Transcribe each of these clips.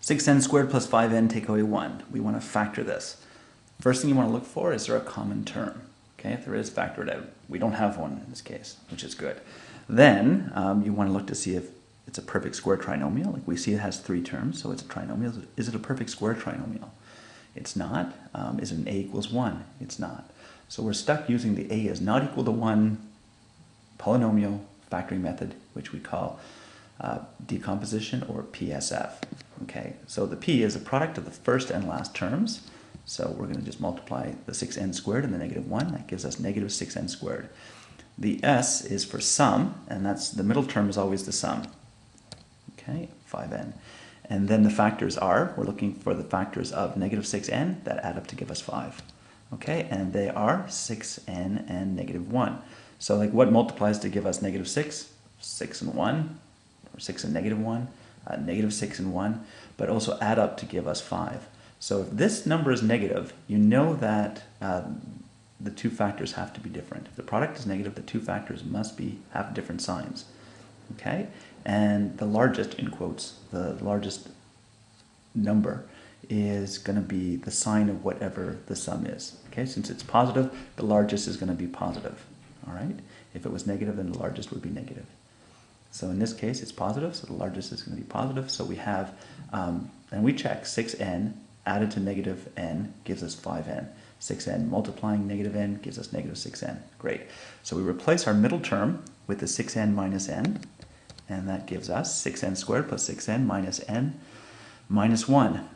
6n squared plus 5n take away 1. We want to factor this. First thing you want to look for is there a common term. Okay, if there is, factor it out. We don't have one in this case, which is good. Then you want to look to see if it's a perfect square trinomial. Like we see it has 3 terms, so it's a trinomial. Is it a perfect square trinomial? It's not. Is it an a equals 1? It's not. So we're stuck using the a is not equal to 1 polynomial factoring method, which we call decomposition or PSF. Okay, so the P is the product of the first and last terms. So we're going to just multiply the 6n squared and the negative 1. That gives us negative 6n squared. The S is for sum, and that's the middle term is always the sum. Okay, 5n. And then the factors are, we're looking for the factors of negative 6n that add up to give us 5. Okay, and they are 6n and negative 1. So like what multiplies to give us negative 6? 6 and 1, or 6 and negative 1, negative 6 and 1, but also add up to give us 5. So if this number is negative, you know that the two factors have to be different. If the product is negative, the two factors must have different signs. Okay? And the largest, in quotes, the largest number is going to be the sign of whatever the sum is. Okay? Since it's positive, the largest is going to be positive. All right? If it was negative, then the largest would be negative. So in this case, it's positive, so the largest is going to be positive. So we have, and we check 6n added to negative n gives us 5n. 6n multiplying negative n gives us negative 6n. Great. So we replace our middle term with the 6n minus n, and that gives us 6n squared plus 6n minus n minus 1.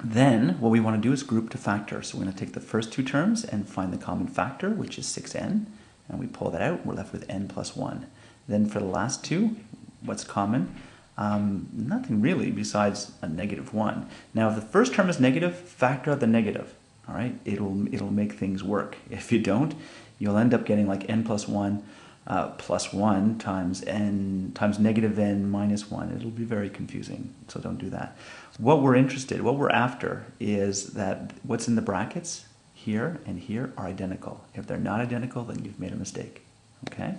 Then what we want to do is group to factor. So we're going to take the first two terms and find the common factor, which is 6n, and we pull that out. We're left with n plus 1. Then for the last two, what's common? Nothing really besides a negative 1. Now if the first term is negative, factor out the negative. All right, it'll make things work. If you don't, you'll end up getting like n plus 1 plus 1 times n times negative n minus 1. It'll be very confusing, so don't do that. What we're after is that what's in the brackets here and here are identical. If they're not identical, then you've made a mistake. Okay?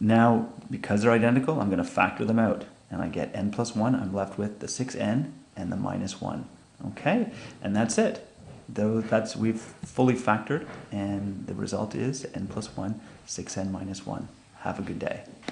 Now, because they're identical, I'm going to factor them out. And I get n plus 1. I'm left with the 6n and the minus 1. Okay? And that's it. We've fully factored, and the result is n plus 1, 6n minus 1. Have a good day.